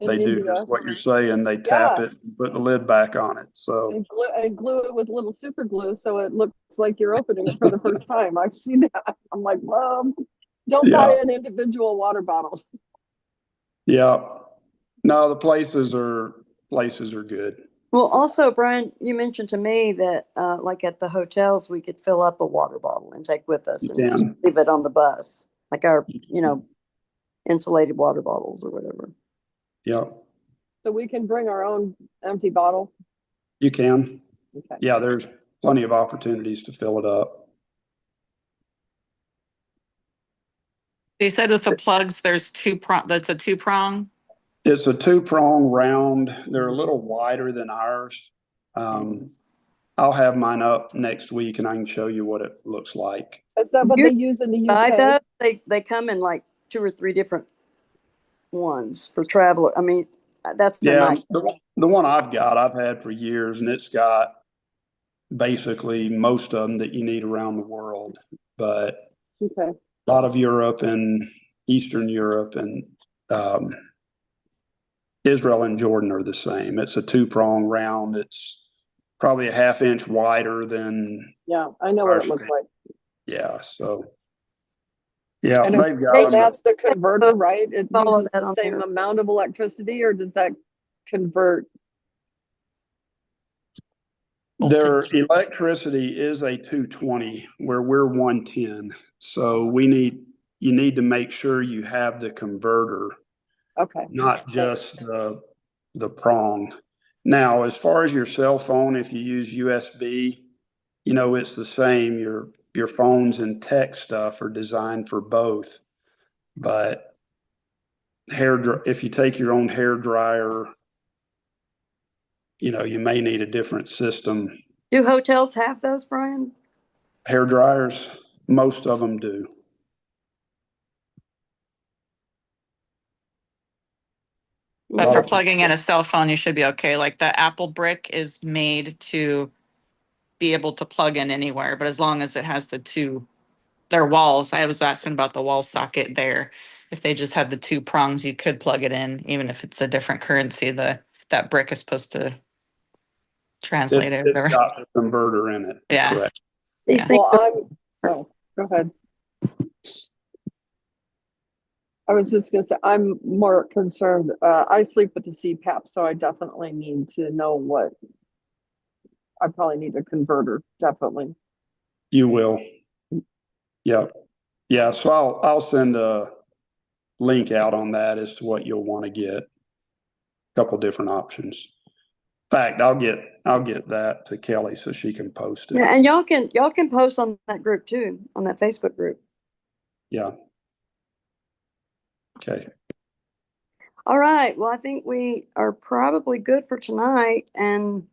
Speaker 7: In
Speaker 2: do
Speaker 7: India.
Speaker 2: just what you're saying. They tap it, and put the lid back on it. So
Speaker 7: And glue it with little super glue so it looks like you're opening it for the first time. I've seen that. I'm like, Mom, don't buy an individual water bottle.
Speaker 2: Yeah. No, the places are good.
Speaker 1: Well, also, Brian, you mentioned to me that like at the hotels, we could fill up a water bottle and take with us
Speaker 2: You
Speaker 1: and just
Speaker 2: can.
Speaker 1: leave it on the bus, like our, insulated water bottles or whatever.
Speaker 2: Yeah,
Speaker 7: So we can bring our own empty bottle.
Speaker 2: you can.
Speaker 7: Okay.
Speaker 2: Yeah, there's plenty of opportunities to fill it up.
Speaker 4: They said with the plugs, that's a 2-prong.
Speaker 2: It's a 2-prong round. They're a little wider than ours. I'll have mine up next week and I can show you what it looks like.
Speaker 7: Is that what they use in the
Speaker 1: Buy
Speaker 7: UK?
Speaker 1: those, they come in like 2 or 3 different ones for travel. I mean, that's the
Speaker 2: Yeah,
Speaker 1: nice.
Speaker 2: the one I've had for years, and it's got basically most of them that you need around the world. But
Speaker 7: Okay.
Speaker 2: a lot of Europe and Eastern Europe and Israel and Jordan are the same. It's a 2-prong round. It's probably a 1/2 inch wider than.
Speaker 7: Yeah, I know what it looks like.
Speaker 2: Yeah. So. Yeah,
Speaker 7: And
Speaker 2: they've got them.
Speaker 7: that's the converter, right? It
Speaker 1: Follow
Speaker 7: uses
Speaker 1: that
Speaker 7: the
Speaker 1: on
Speaker 7: same
Speaker 1: there.
Speaker 7: amount of electricity, or does that convert?
Speaker 2: Their electricity is a 220 where we're 110. So you need to make sure you have the converter,
Speaker 7: Okay.
Speaker 2: not just the prong. Now, as far as your cell phone, if you use USB, it's the same. Your phones and tech stuff are designed for both. But if you take your own hair dryer, you may need a different system.
Speaker 1: Do hotels have those, Brian?
Speaker 2: Hair dryers, most of them do.
Speaker 4: But for
Speaker 2: lot of-
Speaker 4: plugging in a cell phone, you should be okay. Like the Apple brick is made to be able to plug in anywhere, but as long as it has their walls. I was asking about the wall socket there. If they just had the two prongs, you could plug it in, even if it's a different currency. That brick is supposed to translate it.
Speaker 2: It's got the converter in it.
Speaker 4: Yeah.
Speaker 2: Correct.
Speaker 1: These
Speaker 4: Yeah.
Speaker 1: things
Speaker 7: Well, oh, go ahead. I was just gonna say, I'm more concerned, I sleep with the CPAP, so I definitely need to know what. I probably need a converter, definitely.
Speaker 2: You will. Yep. Yeah, so I'll send a link out on that as to what you'll want to get. Couple different options. In fact, I'll get that to Kelly so she can post it.
Speaker 1: Yeah, and y'all can post on that group too, on that Facebook group.
Speaker 2: Yeah. Okay.
Speaker 1: All right. Well, I think we are probably good for tonight, and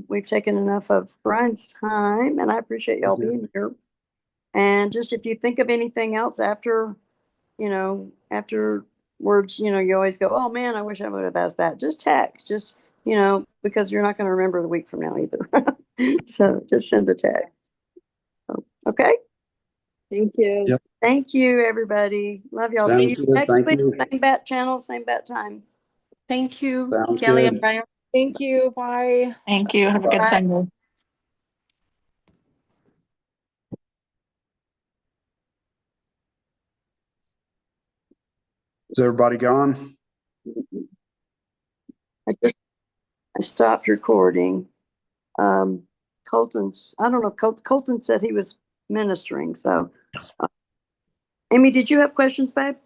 Speaker 1: we've taken enough of Brian's time, and I appreciate y'all being here. And just if you think of anything else afterwards, you always go, oh man, I wish I would have asked that. Just text, because you're not going to remember the week from now either. So just send a text. So, okay.
Speaker 7: Thank you.
Speaker 2: Yep.
Speaker 1: Thank you, everybody. Love y'all.
Speaker 2: Sounds
Speaker 1: See you
Speaker 2: good.
Speaker 1: next
Speaker 2: Thank
Speaker 1: week.
Speaker 2: you.
Speaker 1: Same bat channel, same bat time.
Speaker 6: Thank you,
Speaker 2: Sounds
Speaker 6: Kelly
Speaker 2: good.
Speaker 6: and Brian.
Speaker 8: Thank you. Bye.
Speaker 4: Thank you. Have a good
Speaker 6: Bye.
Speaker 4: Sunday.
Speaker 2: Is everybody gone?
Speaker 1: I stopped recording. Colton's, I don't know, Colton said he was ministering. So, Amy, did you have questions, babe?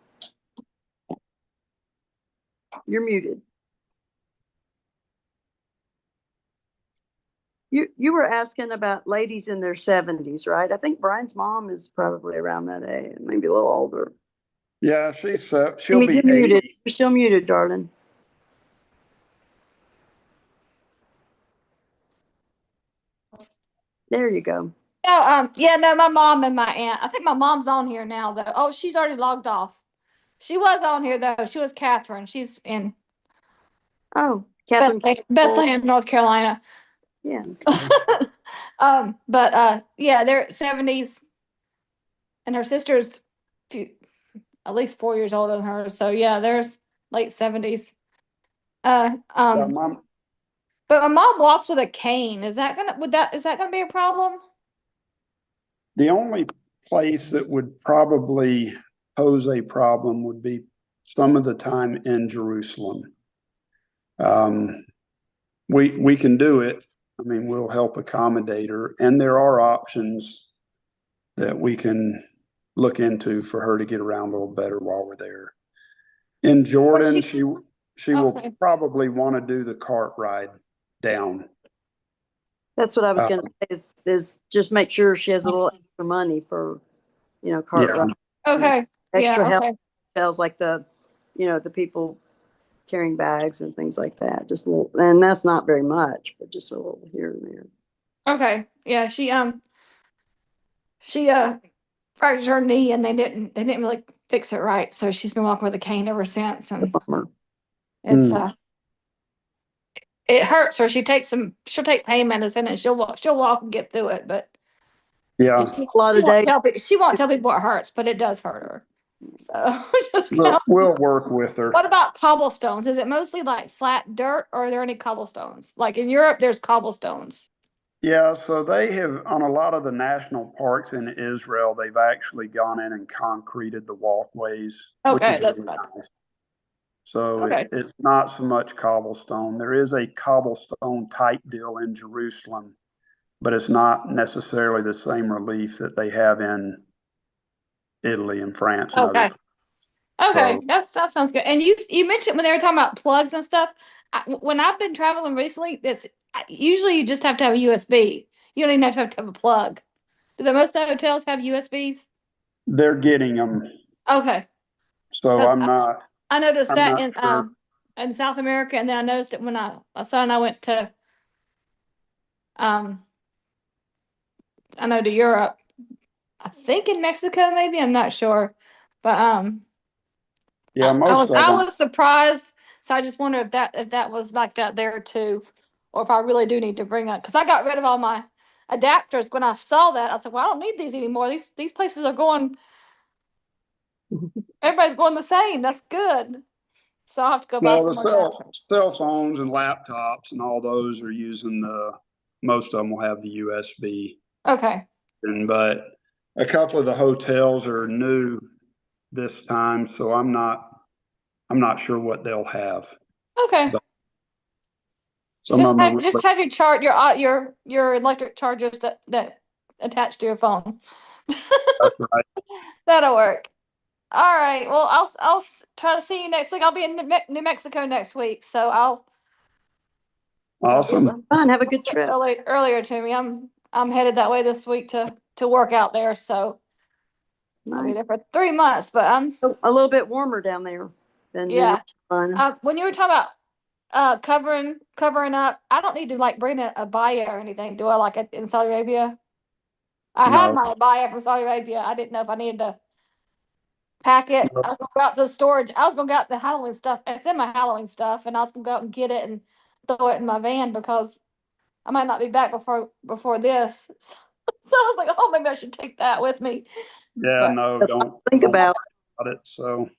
Speaker 1: You're muted. You were asking about ladies in their 70s, right? I think Brian's mom is probably around that age, maybe a little older.
Speaker 2: Yeah, she'll
Speaker 1: Amy,
Speaker 2: be
Speaker 1: you're muted.
Speaker 2: 80.
Speaker 1: You're still muted, darling. There you go.
Speaker 5: No, yeah, no, my mom and my aunt. I think my mom's on here now though. Oh, she's already logged off. She was on here though. She was Catherine. She's in
Speaker 1: Oh, Catherine.
Speaker 5: Bethlehem, North Carolina.
Speaker 1: Yeah.
Speaker 5: But yeah, they're 70s, and her sister's at least 4 years older than her. So yeah, there's late 70s.
Speaker 2: Yeah, Mom,
Speaker 5: But my mom walks with a cane. Is that gonna be a problem?
Speaker 2: the only place that would probably pose a problem would be some of the time in Jerusalem. We can do it. I mean, we'll help accommodate her, and there are options that we can look into for her to get around a little better while we're there. In Jordan, she will
Speaker 5: Okay.
Speaker 2: probably want to do the cart ride down.
Speaker 1: That's what I was going to say is just make sure she has a little extra money for, cart
Speaker 2: Yeah.
Speaker 1: ride.
Speaker 5: Okay.
Speaker 1: Extra
Speaker 5: Yeah.
Speaker 1: help
Speaker 5: Okay.
Speaker 1: details like the people carrying bags and things like that. Just a little, and that's not very much, but just a little here and there.
Speaker 5: Okay. Yeah. She fractured her knee, and they didn't really fix it right. So she's been walking with a cane ever since,
Speaker 1: The
Speaker 5: and
Speaker 1: bummer.
Speaker 5: it's it hurts her. She'll take pain medicine, and she'll walk and get through it. But
Speaker 2: Yeah,
Speaker 1: A lot of days.
Speaker 5: she won't tell people it hurts, but it does hurt her. So just
Speaker 2: we'll work with her.
Speaker 5: What about cobblestones? Is it mostly like flat dirt, or are there any cobblestones? Like in Europe, there's cobblestones.
Speaker 2: Yeah, so they have, on a lot of the national parks in Israel, they've actually gone in and concreted the walkways, which
Speaker 5: Okay,
Speaker 2: is
Speaker 5: that's
Speaker 2: really
Speaker 5: good.
Speaker 2: nice. So
Speaker 5: Okay.
Speaker 2: it's not so much cobblestone. There is a cobblestone type deal in Jerusalem, but it's not necessarily the same relief that they have in Italy and France and
Speaker 5: Okay.
Speaker 2: other.
Speaker 5: Okay,
Speaker 2: So-
Speaker 5: that sounds good. And you mentioned when they were talking about plugs and stuff. When I've been traveling recently, usually you just have to have a USB. You don't even have to have a plug. Do the most hotels have USBs?
Speaker 2: They're getting them.
Speaker 5: Okay,
Speaker 2: So
Speaker 5: I noticed
Speaker 2: I'm
Speaker 5: that
Speaker 2: not sure.
Speaker 5: in South America, and then I noticed it when my son and I went to I know to Europe. I think in Mexico, maybe I'm not sure, but
Speaker 2: Yeah,
Speaker 5: I
Speaker 2: most of
Speaker 5: I
Speaker 2: them.
Speaker 5: was surprised. So I just wonder if that was like that there too, or if I really do need to bring it, because I got rid of all my adapters when I saw that. I said, well, I don't need these anymore. These places are going, everybody's going the same. That's good. So I'll have to go buy
Speaker 2: Well,
Speaker 5: some
Speaker 2: the
Speaker 5: more adapters.
Speaker 2: cell phones and laptops and all those are using most of them will have the USB.
Speaker 5: Okay.
Speaker 2: But a couple of the hotels are new this time, so I'm not sure what they'll have.
Speaker 5: Okay.
Speaker 2: But some of them are
Speaker 5: Just have your your electric chargers that attach to your phone.
Speaker 2: that's right.
Speaker 5: That'll work. All right. Well, try to see you next week. I'll be in New Mexico next week, so I'll you'll be able
Speaker 2: Awesome.
Speaker 5: to
Speaker 1: Fun, have a good
Speaker 5: get
Speaker 1: trip.
Speaker 5: earlier to me. I'm headed that way this week to work out there, so I'll be
Speaker 1: Nice.
Speaker 5: there for 3 months. But
Speaker 1: A little bit warmer down there than
Speaker 5: yeah.
Speaker 1: North Carolina.
Speaker 5: When you were talking about covering up, I don't need to like bring a abaya or anything, do I? Like in Saudi Arabia, I have
Speaker 2: No.
Speaker 5: my abaya from Saudi Arabia. I didn't know if I needed to pack it.
Speaker 2: No.
Speaker 5: I was gonna go out to the storage. I was gonna go out the Halloween stuff. It's in my Halloween stuff, and I was gonna go out and get it and throw it in my van because I might not be back before this. So I was like, oh, maybe I should take that with me.
Speaker 2: Yeah,
Speaker 5: But
Speaker 2: no, don't
Speaker 1: Think about
Speaker 2: about it. So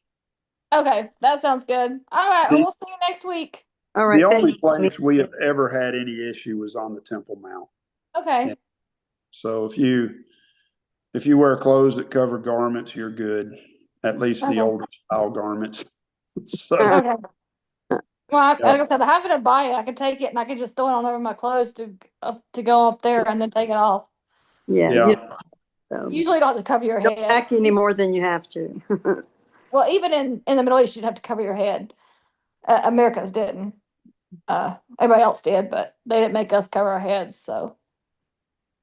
Speaker 5: okay, that sounds good. All right, well, we'll see you next week.
Speaker 1: All right.
Speaker 2: the only
Speaker 1: Thank you.
Speaker 2: place we have ever had any issue was on the Temple Mount.
Speaker 5: Okay.
Speaker 2: Yeah. So if you wear clothes that cover garments, you're good. At least the
Speaker 5: Okay.
Speaker 2: older style garments. So
Speaker 5: Okay. Well,
Speaker 2: yeah.
Speaker 5: like I said, I have it in buy it. I could take it and I could just throw it on over my clothes to go up there and then take it off.
Speaker 1: Yeah.
Speaker 2: Yeah.
Speaker 5: Usually you don't have to cover your
Speaker 1: Don't
Speaker 5: head.
Speaker 1: pack any more than you have to.
Speaker 5: Well, even in the Middle East, you'd have to cover your head. Americans didn't. Everybody else did, but they didn't make us cover our heads. So.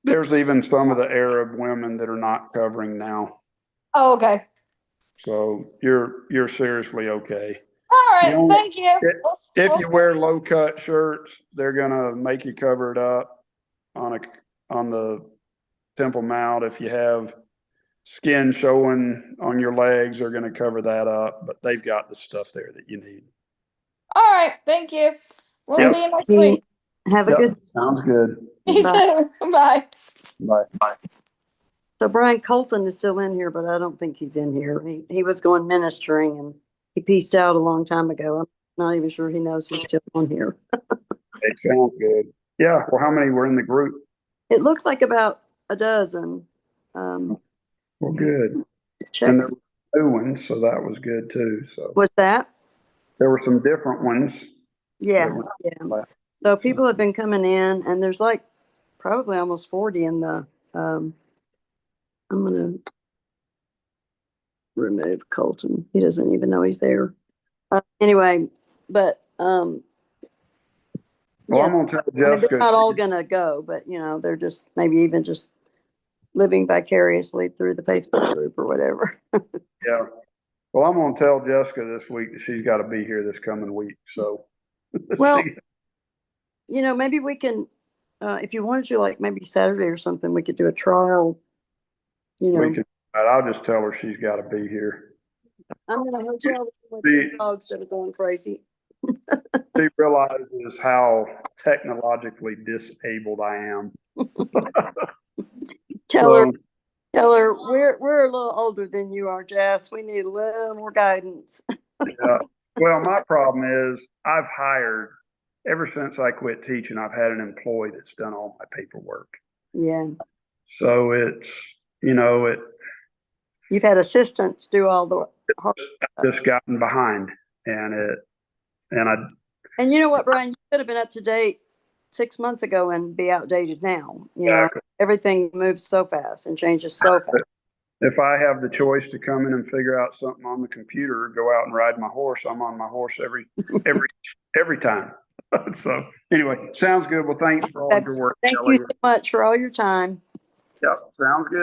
Speaker 2: There's even some of the Arab women that are not covering now.
Speaker 5: Oh, okay.
Speaker 2: So you're seriously okay.
Speaker 5: All right.
Speaker 2: The only-
Speaker 5: Thank you.
Speaker 2: If you wear low cut shirts, they're gonna make you cover it up on the Temple Mount. If you have skin showing on your legs, they're gonna cover that up, but they've got the stuff there that you need.
Speaker 5: All right. Thank you. We'll
Speaker 2: Yep.
Speaker 5: see you next week.
Speaker 1: Have a
Speaker 2: Yep,
Speaker 1: good.
Speaker 2: sounds good.
Speaker 5: You
Speaker 1: Bye.
Speaker 5: too. Bye.
Speaker 2: Bye.
Speaker 1: So Brian Colton is still in here, but I don't think he's in here. He was going ministering and he pieced out a long time ago. I'm not even sure he knows he's still on here.
Speaker 2: It sounds good. Yeah. Well, how many were in the group?
Speaker 1: It looked like about a dozen.
Speaker 2: Well, good.
Speaker 1: Check.
Speaker 2: And there were new ones, so that was good too. So
Speaker 1: What's that?
Speaker 2: there were some different ones.
Speaker 1: Yeah,
Speaker 2: that were-
Speaker 1: yeah. So people have been coming in, and there's like probably almost 40 in the. I'm gonna remove Colton. He doesn't even know he's there. Anyway, but
Speaker 2: Well,
Speaker 1: yeah,
Speaker 2: I'm gonna tell
Speaker 1: I mean,
Speaker 2: Jessica.
Speaker 1: they're not all gonna go, but they're just maybe even just living vicariously through the Facebook group or whatever.
Speaker 2: Yeah. Well, I'm gonna tell Jessica this week that she's got to be here this coming week. So.
Speaker 1: Well, maybe we can, if you wanted to, like maybe Saturday or something, we could do a trial.
Speaker 2: We could. I'll just tell her she's got to be here.
Speaker 1: I'm in a hotel with two dogs that are going crazy.
Speaker 2: She realizes how technologically disabled I am.
Speaker 1: Tell her we're a little older than you are, Jess. We need a little more guidance.
Speaker 2: Yeah. Well, my problem is I've hired, ever since I quit teaching, I've had an employee that's done all my paperwork.
Speaker 1: Yeah.
Speaker 2: So it's,
Speaker 1: You've had assistants do all the hard
Speaker 2: I've just gotten behind and
Speaker 1: And you know what, Brian? You could have been up to date 6 months ago and be outdated now.
Speaker 2: Exactly.
Speaker 1: Everything moves so fast and changes so fast.
Speaker 2: if I have the choice to come in and figure out something on the computer or go out and ride my horse, I'm on my horse every time. So anyway, sounds good. Well, thanks for all of your work.
Speaker 1: Thank
Speaker 2: Kelli.
Speaker 1: you so much for all your time.
Speaker 2: Yep, sounds good.